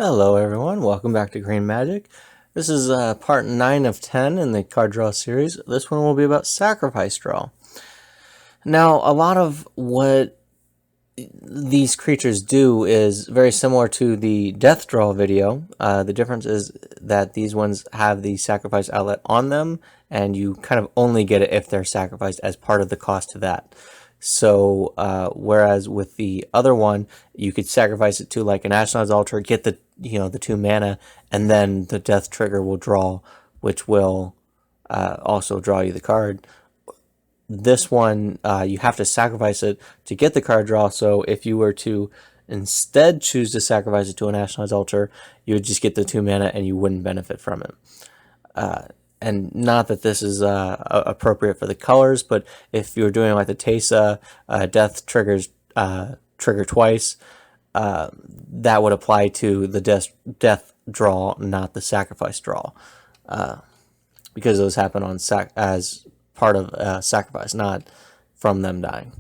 Hello everyone, welcome back to Green Magic. This is part 9 of 10 in the card draw series. This one will be about sacrifice draw. Now, a lot of what these creatures do is very similar to the death draw video. The difference is that these ones have the sacrifice outlet on them, and you kind of only get it if they're sacrificed as part of the cost to that. So whereas with the other one, you could sacrifice it to like an Ashnod's Altar, get the the 2 mana, and then the death trigger will draw, which will also draw you the card. This one, you have to sacrifice it to get the card draw. So if you were to instead choose to sacrifice it to an Ashnod's Altar, you would just get the 2 mana and you wouldn't benefit from it. And not that this is appropriate for the colors, but if you're doing like the Teysa death triggers trigger twice, that would apply to the death draw, not the sacrifice draw, because those happen on as part of sacrifice, not from them dying.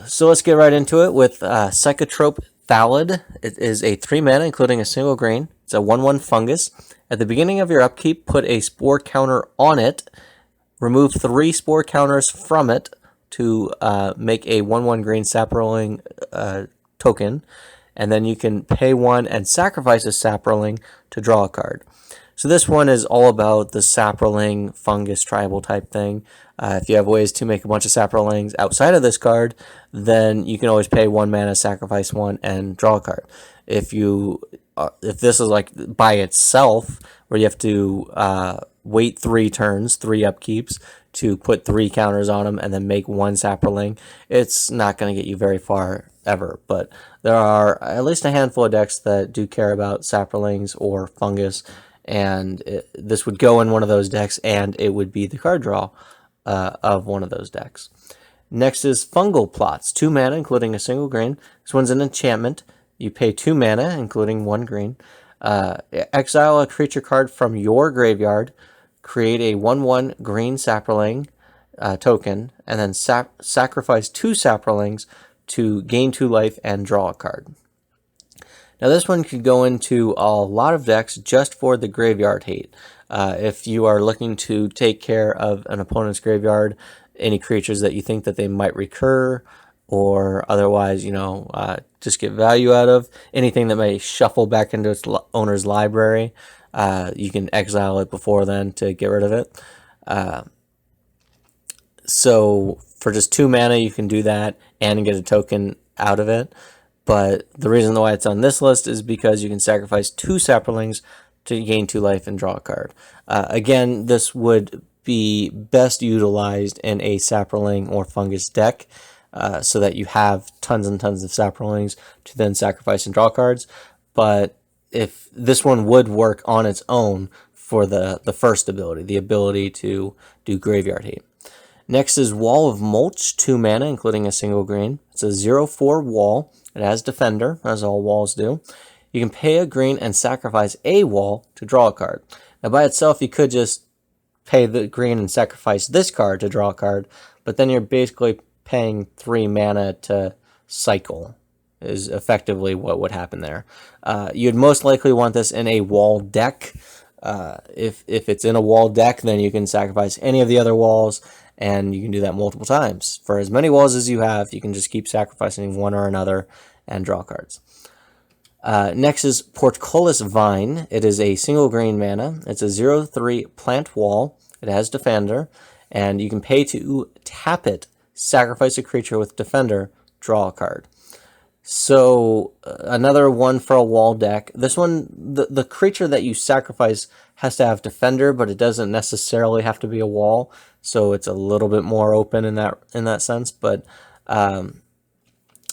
So let's get right into it with Psychotrope Thallid. It is a 3 mana, including a single green. It's a 1/1 fungus. At the beginning of your upkeep, put a spore counter on it. Remove 3 spore counters from it to make a 1/1 green saproling token. And then you can pay 1 and sacrifice a saproling to draw a card. So this one is all about the saproling fungus tribal type thing. If you have ways to make a bunch of saprolings outside of this card, then you can always pay 1 mana, sacrifice 1, and draw a card. If this is like by itself, where you have to wait 3 turns, 3 upkeeps, to put 3 counters on them and then make 1 saproling, it's not going to get you very far ever. But there are at least a handful of decks that do care about saprolings or fungus, and this would go in one of those decks, and it would be the card draw of one of those decks. Next is Fungal Plots, 2 mana, including a single green. This one's an enchantment. You pay 2 mana, including 1 green. Exile a creature card from your graveyard. Create a 1/1 green saproling token, and then sacrifice 2 saprolings to gain 2 life and draw a card. Now this one could go into a lot of decks just for the graveyard hate. If you are looking to take care of an opponent's graveyard, any creatures that you think that they might recur, or otherwise, just get value out of, anything that may shuffle back into its owner's library, you can exile it before then to get rid of it. So for just 2 mana, you can do that and get a token out of it. But the reason why it's on this list is because you can sacrifice 2 saprolings to gain 2 life and draw a card. Again, this would be best utilized in a saproling or fungus deck, so that you have tons and tons of saprolings to then sacrifice and draw cards. But if this one would work on its own for the first ability, the ability to do graveyard hate. Next is Wall of Mulch, 2 mana, including a single green. It's a 0/4 wall. It has Defender, as all walls do. You can pay a green and sacrifice a wall to draw a card. Now by itself, you could just pay the green and sacrifice this card to draw a card, but then you're basically paying 3 mana to cycle, is effectively what would happen there. You'd most likely want this in a wall deck. If it's in a wall deck, then you can sacrifice any of the other walls, and you can do that multiple times. For as many walls as you have, you can just keep sacrificing one or another and draw cards. Next is Portcullis Vine. It is a single green mana. It's a 0/3 plant wall. It has Defender, and you can pay to tap it, sacrifice a creature with Defender, draw a card. So another one for a wall deck. This one, the creature that you sacrifice has to have Defender, but it doesn't necessarily have to be a wall. So it's a little bit more open in that sense. But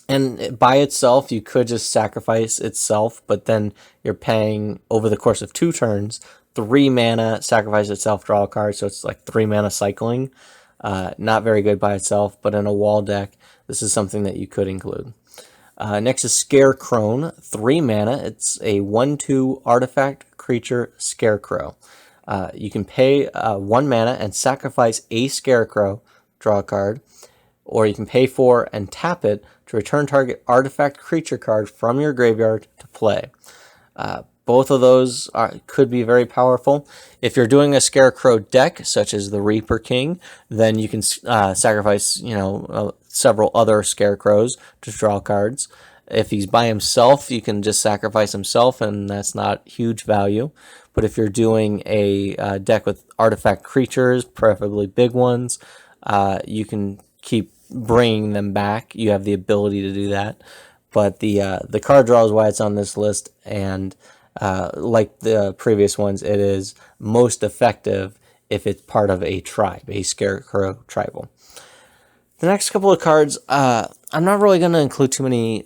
and by itself, you could just sacrifice itself, but then you're paying over the course of 2 turns 3 mana, sacrifice itself, draw a card. So it's like 3 mana cycling. Not very good by itself, but in a wall deck, this is something that you could include. Next is Scarecrone, 3 mana. It's a 1/2 artifact creature Scarecrow. You can pay 1 mana and sacrifice a Scarecrow, draw a card. or you can pay for and tap it to return target artifact creature card from your graveyard to play. Both of those could be very powerful. If you're doing a Scarecrow deck, such as the Reaper King, then you can sacrifice, several other Scarecrows to draw cards. If he's by himself, you can just sacrifice himself, and that's not huge value. But if you're doing a deck with artifact creatures, preferably big ones, you can keep bringing them back. You have the ability to do that. But the card draw is why it's on this list, and like the previous ones, it is most effective if it's part of a tribe, a Scarecrow tribal. The next couple of cards, I'm not really going to include too many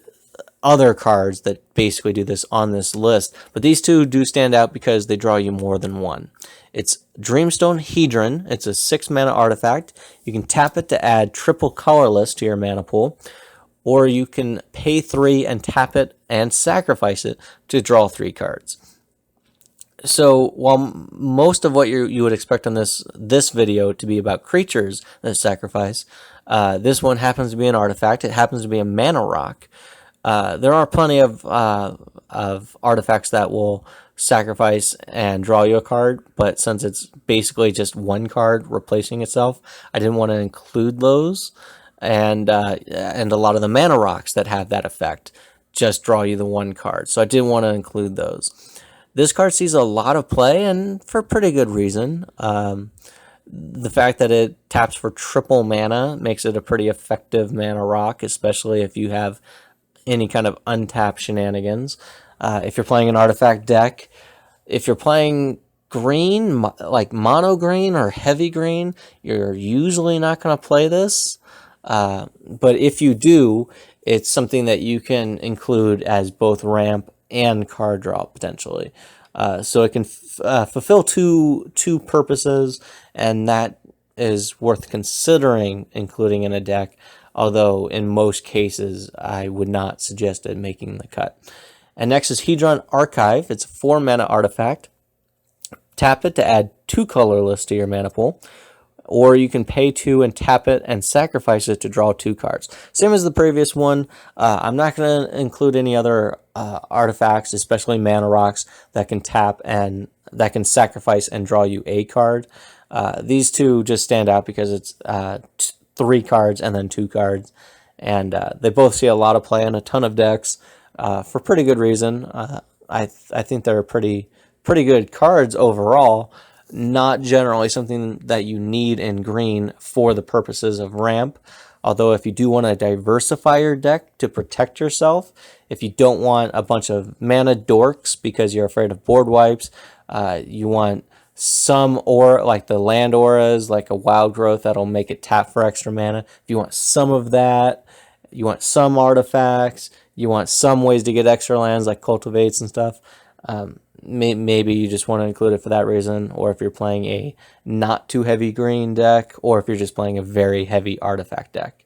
other cards that basically do this on this list, but these two do stand out because they draw you more than one. It's Dreamstone Hedron. It's a 6 mana artifact. You can tap it to add triple colorless to your mana pool, or you can pay 3 and tap it and sacrifice it to draw 3 cards. So while most of what you would expect on this video to be about creatures that sacrifice, this one happens to be an artifact. It happens to be a mana rock. There are plenty of artifacts that will sacrifice and draw you a card, but since it's basically just one card replacing itself, I didn't want to include those. And a lot of the mana rocks that have that effect just draw you the one card, so I didn't want to include those. This card sees a lot of play, and for pretty good reason. The fact that it taps for triple mana makes it a pretty effective mana rock, especially if you have any kind of untapped shenanigans. If you're playing an artifact deck, if you're playing green, like mono green or heavy green, you're usually not going to play this. But if you do, it's something that you can include as both ramp and card draw potentially. So it can fulfill two purposes, and that is worth considering including in a deck, although in most cases I would not suggest it making the cut. And next is Hedron Archive. It's a 4 mana artifact. Tap it to add 2 colorless to your mana pool, or you can pay 2 and tap it and sacrifice it to draw 2 cards. Same as the previous one. I'm not going to include any other artifacts, especially mana rocks, that can tap and that can sacrifice and draw you a card. These two just stand out because it's 3 cards and then 2 cards, and they both see a lot of play in a ton of decks for pretty good reason. I think they're pretty good cards overall. Not generally something that you need in green for the purposes of ramp. Although if you do want to diversify your deck to protect yourself, if you don't want a bunch of mana dorks because you're afraid of board wipes, you want some aura, like the land auras, like a wild growth that'll make it tap for extra mana. If you want some of that, you want some artifacts, you want some ways to get extra lands like cultivates and stuff, maybe you just want to include it for that reason, or if you're playing a not too heavy green deck, or if you're just playing a very heavy artifact deck.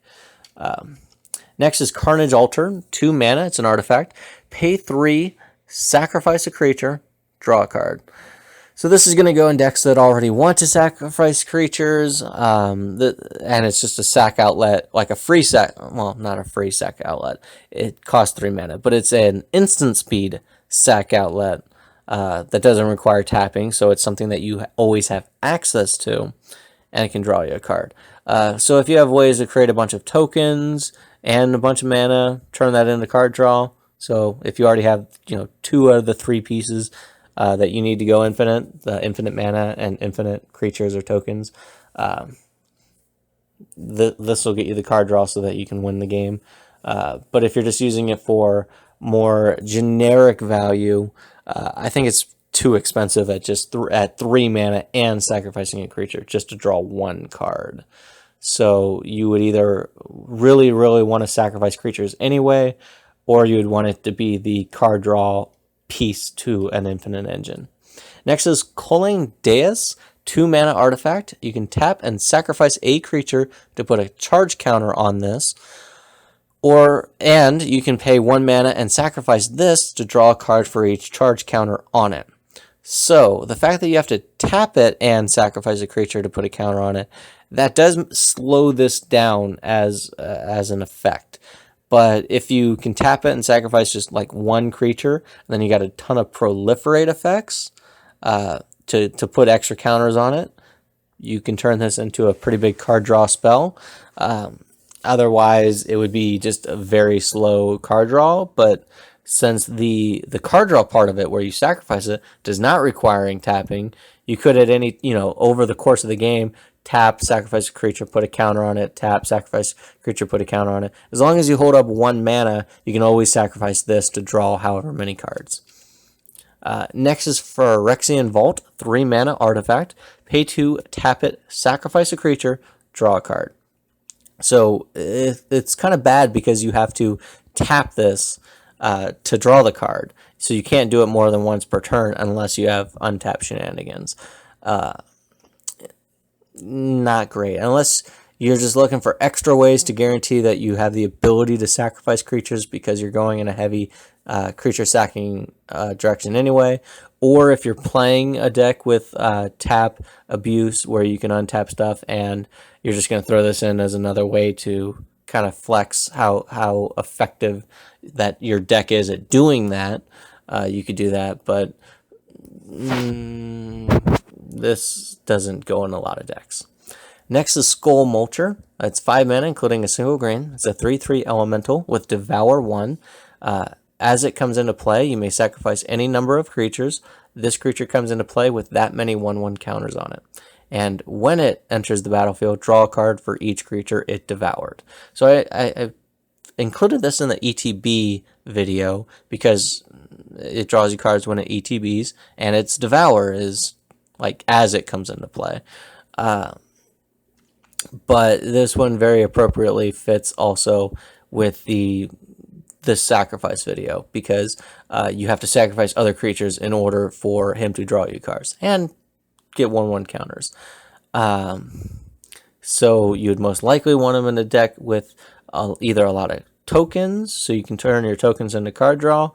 Next is Carnage Altar, 2 mana, it's an artifact. Pay 3, sacrifice a creature, draw a card. So this is going to go in decks that already want to sacrifice creatures, and it's just a sack outlet, like a free sack, well, not a free sack outlet, it costs 3 mana, but it's an instant speed sack outlet that doesn't require tapping, so it's something that you always have access to, and it can draw you a card. So if you have ways to create a bunch of tokens and a bunch of mana, turn that into card draw. So if you already have 2 out of the 3 pieces that you need to go infinite, the infinite mana and infinite creatures or tokens, this will get you the card draw so that you can win the game. But if you're just using it for more generic value, I think it's too expensive at 3 mana and sacrificing a creature just to draw 1 card. So you would either really want to sacrifice creatures anyway, or you would want it to be the card draw piece to an infinite engine. Next is Culling Dais, 2 mana artifact. You can tap and sacrifice a creature to put a charge counter on this, and you can pay 1 mana and sacrifice this to draw a card for each charge counter on it. So the fact that you have to tap it and sacrifice a creature to put a counter on it, that does slow this down as an effect. But if you can tap it and sacrifice just like one creature, then you got a ton of proliferate effects to put extra counters on it. You can turn this into a pretty big card draw spell. Otherwise, it would be just a very slow card draw. But since the card draw part of it, where you sacrifice it, does not requiring tapping, you could at any, over the course of the game, tap, sacrifice a creature, put a counter on it, tap, sacrifice a creature, put a counter on it. As long as you hold up 1 mana, you can always sacrifice this to draw however many cards. Next is Phyrexian Vault, 3 mana artifact. Pay 2, tap it, sacrifice a creature, draw a card. So it's kind of bad because you have to tap this to draw the card. So you can't do it more than once per turn unless you have untapped shenanigans. Not great. Unless you're just looking for extra ways to guarantee that you have the ability to sacrifice creatures because you're going in a heavy creature sacking direction anyway. Or if you're playing a deck with tap abuse where you can untap stuff and you're just going to throw this in as another way to kind of flex how effective that your deck is at doing that, you could do that. But this doesn't go in a lot of decks. Next is Skullmulcher. It's 5 mana, including a single green. It's a 3/3 elemental with Devour 1. As it comes into play, you may sacrifice any number of creatures. This creature comes into play with that many 1/1 counters on it. And when it enters the battlefield, draw a card for each creature it devoured. So I included this in the ETB video because it draws you cards when it ETBs, and its Devour is like as it comes into play. But this one very appropriately fits also with the sacrifice video because you have to sacrifice other creatures in order for him to draw you cards and get 1/1 counters. So you would most likely want him in a deck with either a lot of tokens, so you can turn your tokens into card draw,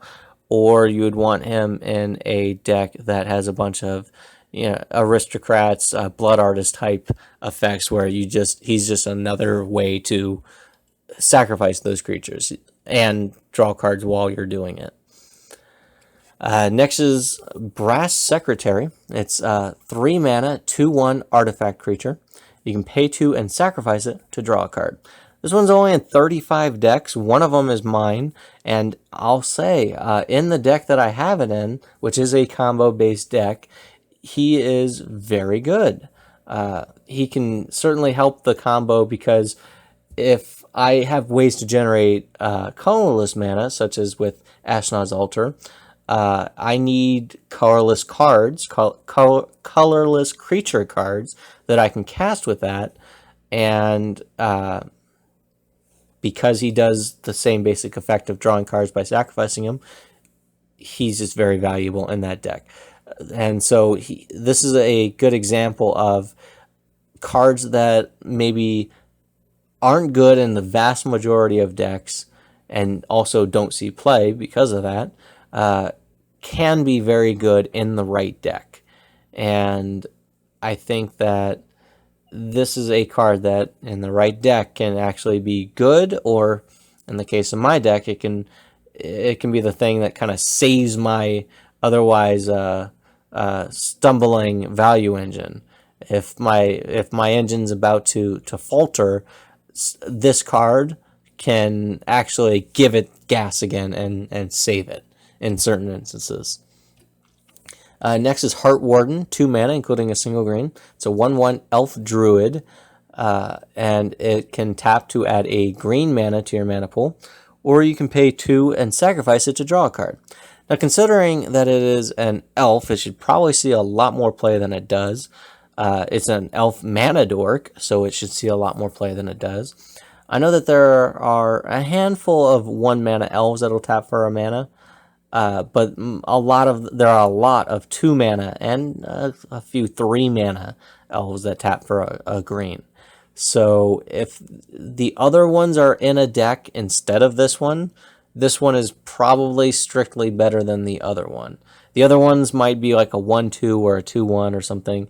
or you would want him in a deck that has a bunch of aristocrats, blood artist type effects where he's just another way to sacrifice those creatures and draw cards while you're doing it. Next is Brass Secretary. It's 3 mana, 2/1 artifact creature. You can pay 2 and sacrifice it to draw a card. This one's only in 35 decks. One of them is mine, and I'll say in the deck that I have it in, which is a combo-based deck, he is very good. He can certainly help the combo because if I have ways to generate colorless mana, such as with Ashnod's Altar, I need colorless cards, colorless creature cards that I can cast with that, and because he does the same basic effect of drawing cards by sacrificing them, he's just very valuable in that deck. And so this is a good example of cards that maybe aren't good in the vast majority of decks and also don't see play because of that, can be very good in the right deck. And I think that this is a card that in the right deck can actually be good, or in the case of my deck, it can be the thing that kind of saves my otherwise stumbling value engine. If my engine's about to falter, this card can actually give it gas again and save it in certain instances. Next is Heart Warden, 2 mana, including a single green. It's a 1/1 elf druid, and it can tap to add a green mana to your mana pool, or you can pay 2 and sacrifice it to draw a card. Now, considering that it is an elf, it should probably see a lot more play than it does. It's an elf mana dork, so it should see a lot more play than it does. I know that there are a handful of 1 mana elves that'll tap for a mana, but there are a lot of 2 mana and a few 3 mana elves that tap for a green. So if the other ones are in a deck instead of this one, this one is probably strictly better than the other one. The other ones might be like a 1-2 or a 2-1 or something,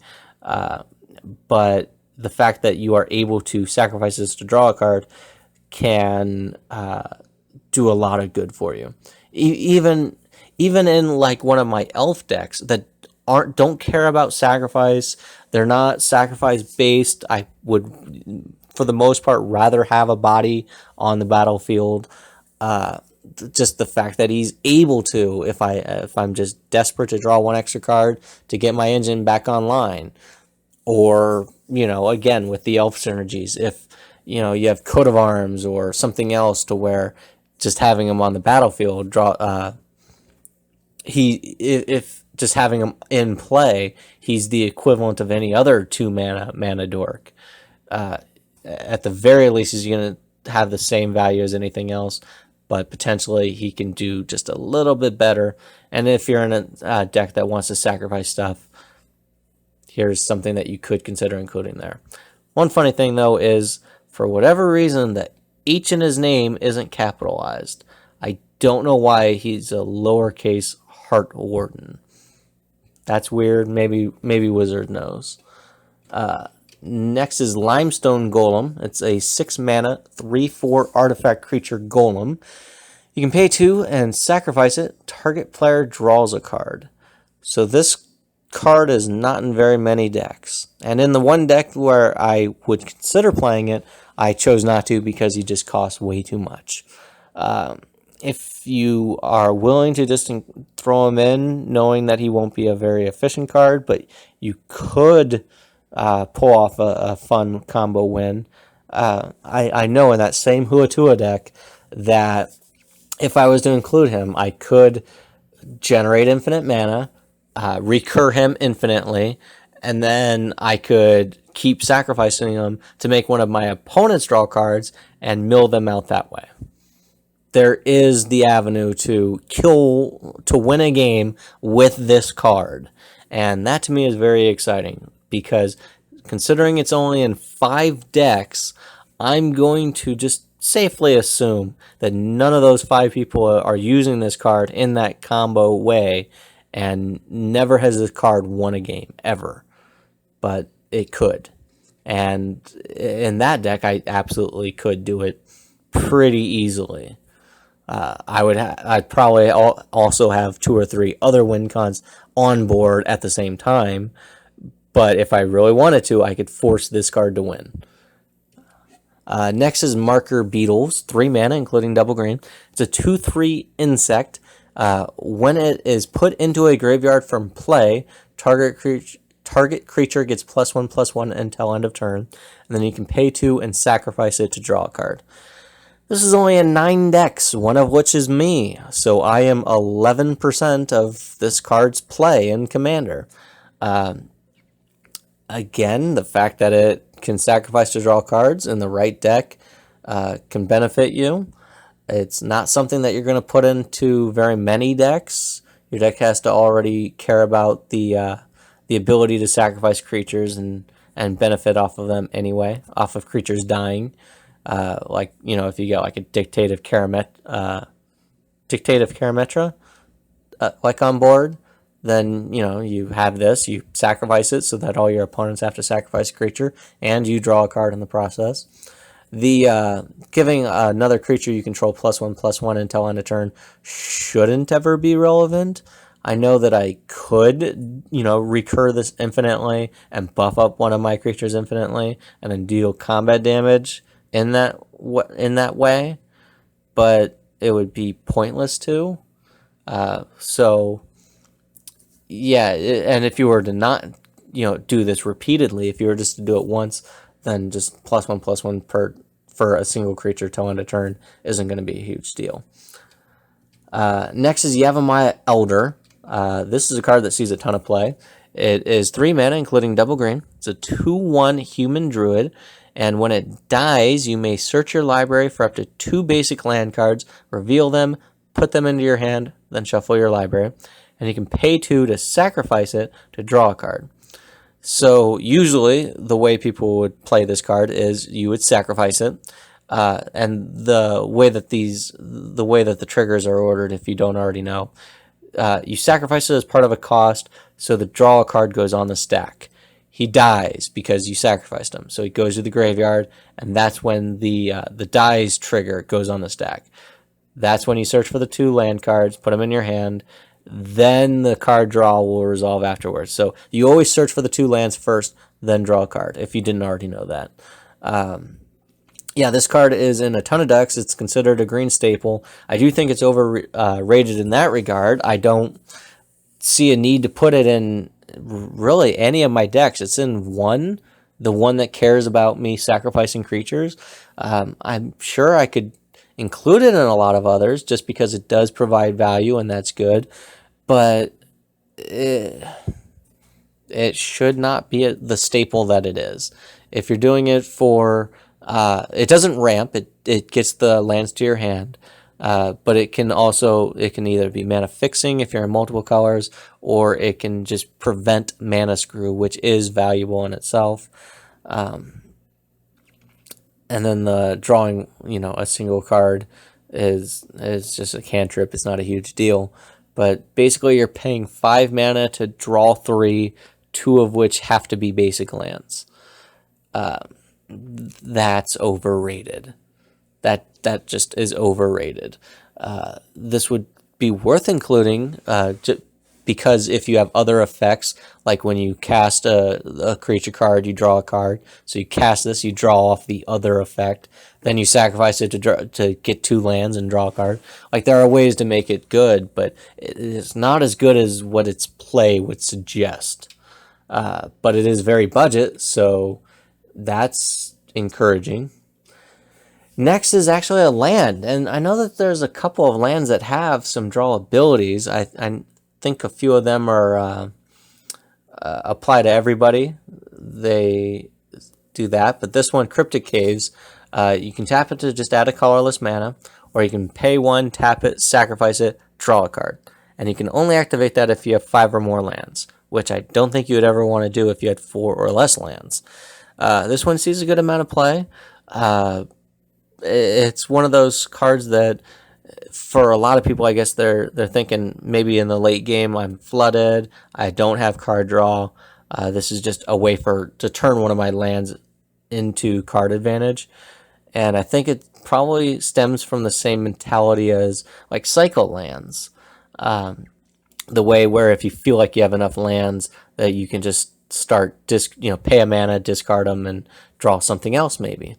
but the fact that you are able to sacrifice this to draw a card can do a lot of good for you. Even in like one of my elf decks that don't care about sacrifice, they're not sacrifice based. I would, for the most part, rather have a body on the battlefield. Just the fact that he's able to, if I'm just desperate to draw one extra card to get my engine back online, or again with the elf synergies, if you have coat of arms or something else to where just having him on the battlefield if just having him in play, he's the equivalent of any other 2 mana dork. At the very least, he's going to have the same value as anything else, but potentially he can do just a little bit better. And if you're in a deck that wants to sacrifice stuff, here's something that you could consider including there. One funny thing, though, is for whatever reason, the H in his name isn't capitalized. I don't know why he's a lowercase Heart Warden. That's weird. Maybe Wizard knows. Next is Limestone Golem. It's a 6 mana, 3/4 artifact creature golem. You can pay 2 and sacrifice it. Target player draws a card. So this card is not in very many decks. And in the one deck where I would consider playing it, I chose not to because he just costs way too much. If you are willing to just throw him in, knowing that he won't be a very efficient card, but you could pull off a fun combo win. I know in that same Huatua deck that if I was to include him, I could generate infinite mana, recur him infinitely, and then I could keep sacrificing him to make one of my opponents draw cards and mill them out that way. There is the avenue to win a game with this card, and that to me is very exciting, because considering it's only in 5 decks, I'm going to just safely assume that none of those 5 people are using this card in that combo way, and never has this card won a game, ever. But it could. And in that deck, I absolutely could do it pretty easily. I'd probably also have 2 or 3 other win cons on board at the same time, but if I really wanted to, I could force this card to win. Next is Marker Beetles, 3 mana, including double green. It's a 2/3 insect. When it is put into a graveyard from play, target creature gets +1/+1 until end of turn, and then you can pay 2 and sacrifice it to draw a card. This is only in 9 decks, one of which is me, so I am 11% of this card's play in Commander. Again, the fact that it can sacrifice to draw cards in the right deck can benefit you. It's not something that you're going to put into very many decks. Your deck has to already care about the ability to sacrifice creatures and benefit off of them anyway, off of creatures dying. Like, if you get like a Dictative Karametra like on board, then you have this, you sacrifice it so that all your opponents have to sacrifice a creature, and you draw a card in the process. The giving another creature you control +1/+1 until end of turn shouldn't ever be relevant. I know that I could, recur this infinitely and buff up one of my creatures infinitely and then deal combat damage in that way, but it would be pointless to. So yeah, and if you were to not, do this repeatedly, if you were just to do it once, then just +1/+1 for a single creature till end of turn isn't going to be a huge deal. Next is Yavimaya Elder. This is a card that sees a ton of play. It is 3 mana, including double green. It's a 2/1 human druid, and when it dies, you may search your library for up to 2 basic land cards, reveal them, put them into your hand, then shuffle your library, and you can pay 2 to sacrifice it to draw a card. So usually the way people would play this card is you would sacrifice it. and the way that the triggers are ordered, if you don't already know, you sacrifice it as part of a cost, so the draw a card goes on the stack. He dies because you sacrificed him, so he goes to the graveyard, and that's when the dies trigger goes on the stack. That's when you search for the 2 land cards, put them in your hand, then the card draw will resolve afterwards. So you always search for the 2 lands first, then draw a card, if you didn't already know that. Yeah, this card is in a ton of decks. It's considered a green staple. I do think it's overrated in that regard. I don't see a need to put it in really any of my decks. It's in one, the one that cares about me sacrificing creatures. I'm sure I could include it in a lot of others just because it does provide value, and that's good. But it should not be the staple that it is. If you're doing it for... it doesn't ramp. It gets the lands to your hand. But it can either be mana fixing if you're in multiple colors, or it can just prevent mana screw, which is valuable in itself. And then the drawing, a single card is just a cantrip. It's not a huge deal. But basically you're paying 5 mana to draw 3, 2 of which have to be basic lands. That's overrated. That just is overrated. This would be worth including because if you have other effects, like when you cast a creature card, you draw a card. So you cast this, you draw off the other effect. Then you sacrifice it to get 2 lands and draw a card. Like, there are ways to make it good, but it's not as good as what its play would suggest. But it is very budget, so that's encouraging. Next is actually a land, and I know that there's a couple of lands that have some draw abilities. I think a few of them are apply to everybody. They do that, but this one, Cryptic Caves, you can tap it to just add a colorless mana, or you can pay 1, tap it, sacrifice it, draw a card. And you can only activate that if you have 5 or more lands, which I don't think you would ever want to do if you had 4 or less lands. This one sees a good amount of play. It's one of those cards that, for a lot of people, I guess they're thinking maybe in the late game I'm flooded, I don't have card draw. This is just a way to turn one of my lands into card advantage. And I think it probably stems from the same mentality as like cycle lands. The way where if you feel like you have enough lands that you can just start pay a mana, discard them, and draw something else maybe.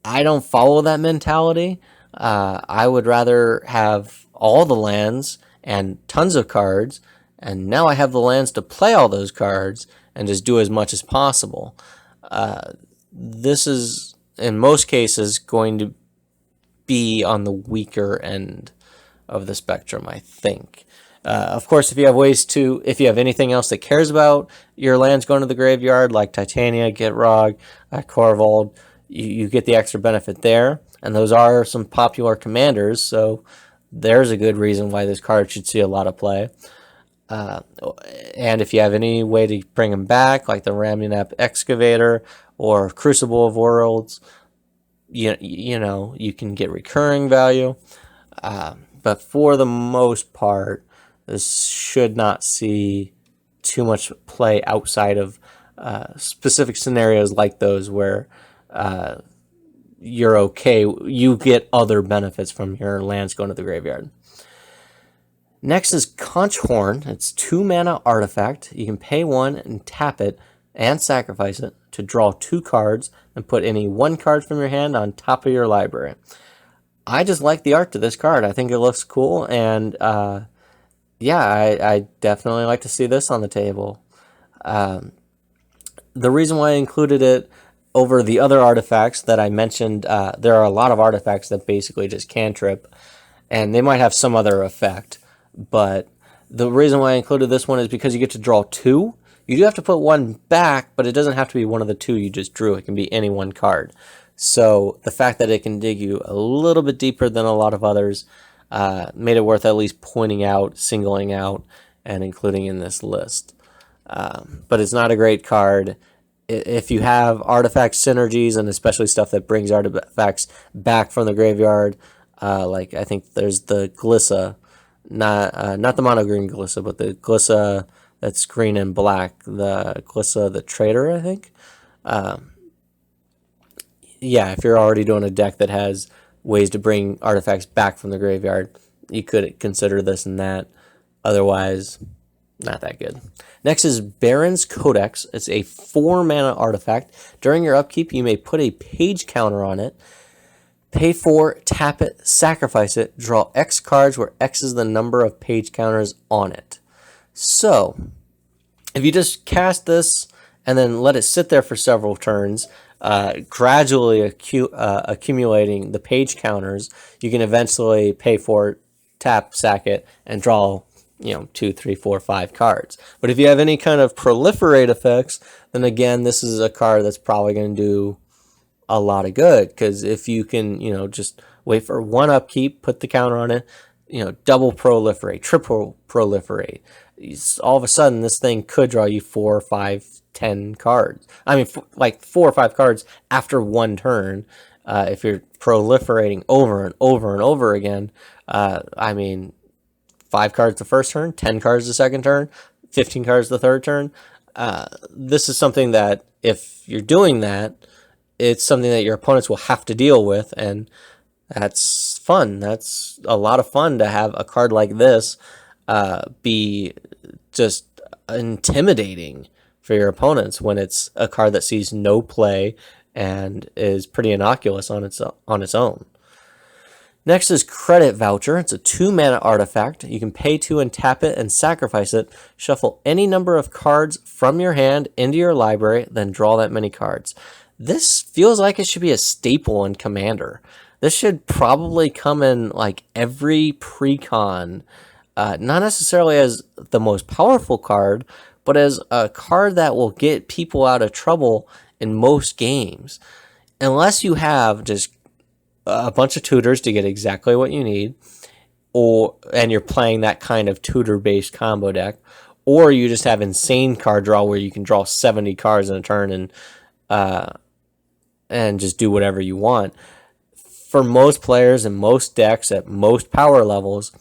I don't follow that mentality. I would rather have all the lands and tons of cards, and now I have the lands to play all those cards and just do as much as possible. This is, in most cases, going to be on the weaker end of the spectrum, I think. Of course, if you have anything else that cares about your lands going to the graveyard, like Titania, Gitrog, Korvold, you get the extra benefit there. And those are some popular commanders, so there's a good reason why this card should see a lot of play. And if you have any way to bring them back, like the Ramunap Excavator or Crucible of Worlds, you can get recurring value. But for the most part, this should not see too much play outside of specific scenarios like those where you're okay. You get other benefits from your lands going to the graveyard. Next is Conch Horn. It's 2 mana artifact. You can pay 1 and tap it and sacrifice it to draw 2 cards and put any 1 card from your hand on top of your library. I just like the art to this card. I think it looks cool, and I definitely like to see this on the table. The reason why I included it over the other artifacts that I mentioned, there are a lot of artifacts that basically just cantrip, and they might have some other effect. But the reason why I included this one is because you get to draw 2. You do have to put 1 back, but it doesn't have to be one of the 2 you just drew. It can be any 1 card. So the fact that it can dig you a little bit deeper than a lot of others made it worth at least pointing out, singling out, and including in this list. But it's not a great card. if you have artifact synergies, and especially stuff that brings artifacts back from the graveyard, like I think there's the Glissa, not the mono green Glissa, but the Glissa that's green and black, the Glissa the Trader, I think. Yeah, if you're already doing a deck that has ways to bring artifacts back from the graveyard, you could consider this and that. Otherwise, not that good. Next is Barrin's Codex. It's a 4-mana artifact. During your upkeep, you may put a page counter on it. Pay 4, tap it, sacrifice it, draw X cards where X is the number of page counters on it. So, if you just cast this and then let it sit there for several turns, gradually accumulating the page counters, you can eventually pay for it, tap, sack it, and draw 2, 3, 4, 5 cards. But if you have any kind of proliferate effects, then again, this is a card that's probably going to do a lot of good, because if you can, just wait for one upkeep, put the counter on it, double proliferate, triple proliferate, all of a sudden this thing could draw you 4, 5, 10 cards. I mean, like 4 or 5 cards after one turn. If you're proliferating over and over and over again, I mean, 5 cards the first turn, 10 cards the second turn, 15 cards the third turn. This is something that if you're doing that, it's something that your opponents will have to deal with, and that's fun. That's a lot of fun to have a card like this be just intimidating for your opponents when it's a card that sees no play and is pretty innocuous on its own. Next is Credit Voucher. It's a 2-mana artifact. You can pay 2 and tap it and sacrifice it. Shuffle any number of cards from your hand into your library, then draw that many cards. This feels like it should be a staple in Commander. This should probably come in like every pre-con, not necessarily as the most powerful card, but as a card that will get people out of trouble in most games. Unless you have just a bunch of tutors to get exactly what you need, and you're playing that kind of tutor-based combo deck, or you just have insane card draw where you can draw 70 cards in a turn and just do whatever you want. For most players and most decks at most power levels,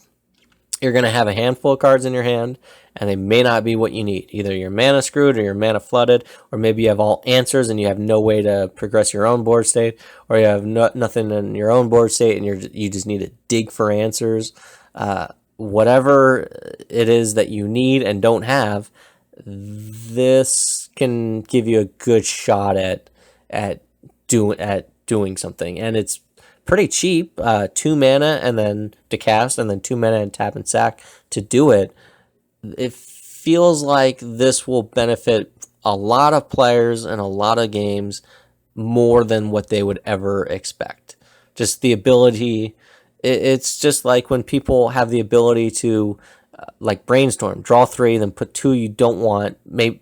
you're going to have a handful of cards in your hand, and they may not be what you need. Either you're mana screwed or you're mana flooded, or maybe you have all answers and you have no way to progress your own board state, or you have nothing in your own board state and you just need to dig for answers. Whatever it is that you need and don't have, this can give you a good shot at doing something, and it's pretty cheap. 2 mana and then to cast, and then 2 mana and tap and sack to do it. It feels like this will benefit a lot of players and a lot of games more than what they would ever expect. Just the ability, it's just like when people have the ability to like brainstorm, draw 3, then put 2 you don't want,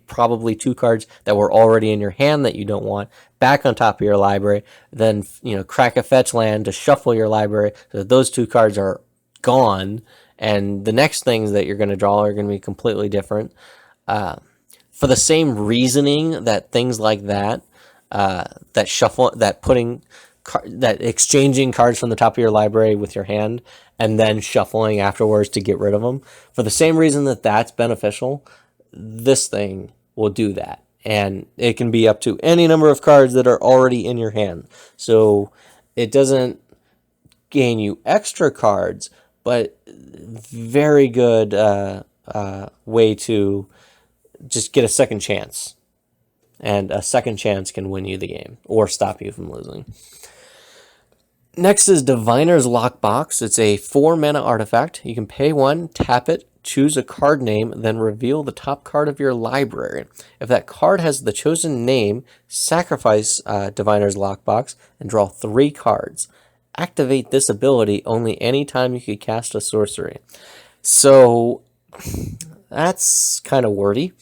probably 2 cards that were already in your hand that you don't want, back on top of your library, then crack a fetch land to shuffle your library so that those 2 cards are gone, and the next things that you're going to draw are going to be completely different. For the same reasoning that things like that, that exchanging cards from the top of your library with your hand and then shuffling afterwards to get rid of them, for the same reason that that's beneficial, this thing will do that. And it can be up to any number of cards that are already in your hand. So it doesn't gain you extra cards, but very good way to just get a second chance. And a second chance can win you the game or stop you from losing. Next is Diviner's Lockbox. It's a 4-mana artifact. You can pay 1, tap it, choose a card name, then reveal the top card of your library. If that card has the chosen name, sacrifice Diviner's Lockbox and draw 3 cards. Activate this ability only anytime you could cast a sorcery. So that's kind of wordy.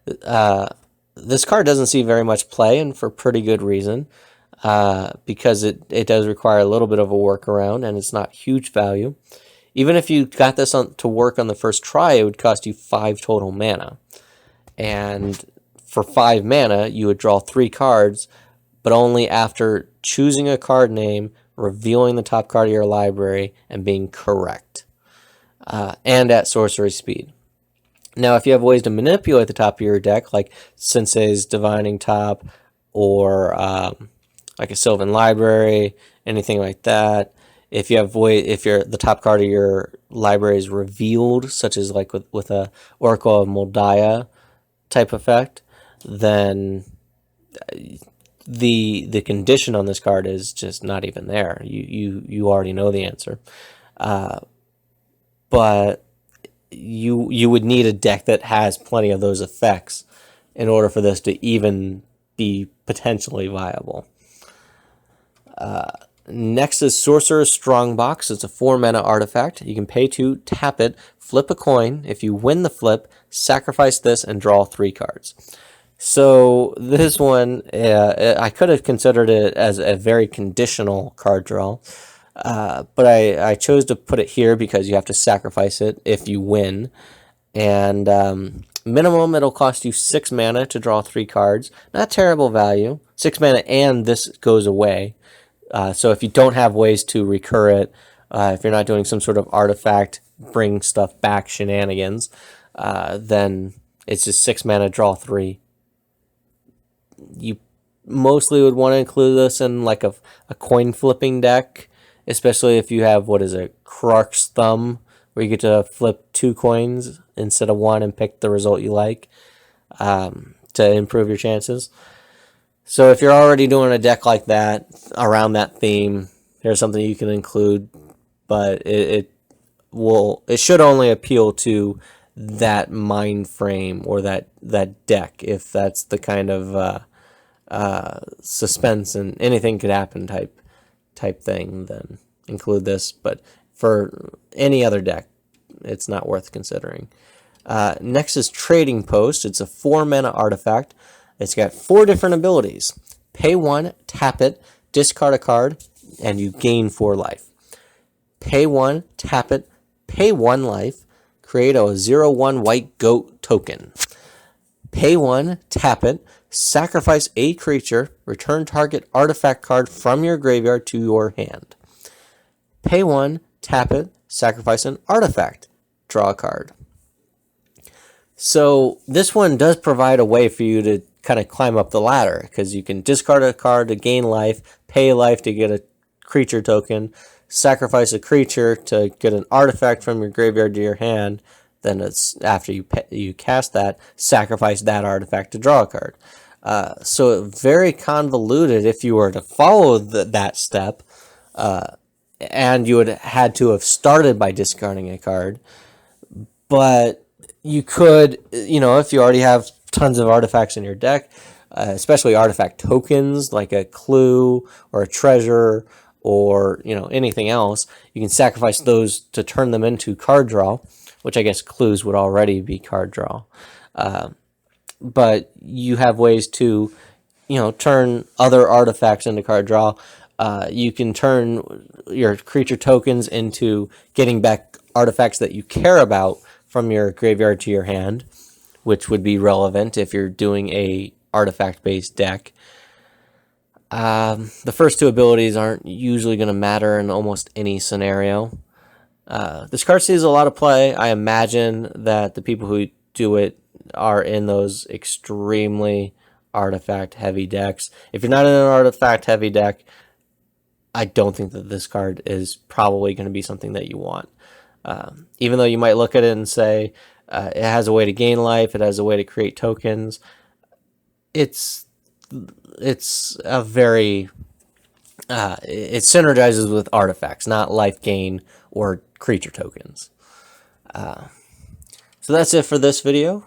This card doesn't see very much play, and for pretty good reason. Because it does require a little bit of a workaround, and it's not huge value. Even if you got this to work on the first try, it would cost you 5 total mana. And for 5 mana, you would draw 3 cards, but only after choosing a card name, revealing the top card of your library, and being correct. And at sorcery speed. Now, if you have ways to manipulate the top of your deck, like Sensei's Divining Top, or like a Sylvan Library, anything like that. If you have the top card of your library is revealed, such as like with a Oracle of Moldiah type effect, then the condition on this card is just not even there. You already know the answer, but you would need a deck that has plenty of those effects in order for this to even be potentially viable. Next is Sorcerer's Strongbox. It's a 4-mana artifact. You can pay 2, tap it, flip a coin. If you win the flip, sacrifice this and draw 3 cards. So this one, I could have considered it as a very conditional card draw, but I chose to put it here because you have to sacrifice it if you win. And minimum, it'll cost you 6 mana to draw 3 cards. Not terrible value. 6 mana and this goes away. So if you don't have ways to recur it, if you're not doing some sort of artifact, bring stuff back shenanigans, then it's just 6 mana, draw 3. You mostly would want to include this in like a coin flipping deck, especially if you have, what is it, Krark's Thumb, where you get to flip 2 coins instead of 1 and pick the result you like, to improve your chances. So if you're already doing a deck like that, around that theme, here's something you can include, but it should only appeal to that mind frame or that deck, if that's the kind of suspense and anything could happen type thing, then include this. But for any other deck, it's not worth considering. Next is Trading Post. It's a 4-mana artifact. It's got 4 different abilities. Pay 1, tap it, discard a card, and you gain 4 life. Pay 1, tap it, pay 1 life, create a 0/1 white goat token. Pay 1, tap it, sacrifice a creature, return target artifact card from your graveyard to your hand. Pay 1, tap it, sacrifice an artifact, draw a card. So this one does provide a way for you to kind of climb up the ladder, because you can discard a card to gain life, pay life to get a creature token, sacrifice a creature to get an artifact from your graveyard to your hand. Then it's after you cast that, sacrifice that artifact to draw a card. So very convoluted if you were to follow that step, and you would had to have started by discarding a card. But you could, if you already have tons of artifacts in your deck, especially artifact tokens like a clue or a treasure or anything else, you can sacrifice those to turn them into card draw, which I guess clues would already be card draw. But you have ways to, turn other artifacts into card draw. You can turn your creature tokens into getting back artifacts that you care about from your graveyard to your hand, which would be relevant if you're doing a artifact-based deck. The first 2 abilities aren't usually going to matter in almost any scenario. This card sees a lot of play. I imagine that the people who do it are in those extremely artifact-heavy decks. If you're not in an artifact-heavy deck, I don't think that this card is probably going to be something that you want. Even though you might look at it and say, it has a way to gain life, it has a way to create tokens, it's a very it synergizes with artifacts, not life gain or creature tokens. So that's it for this video.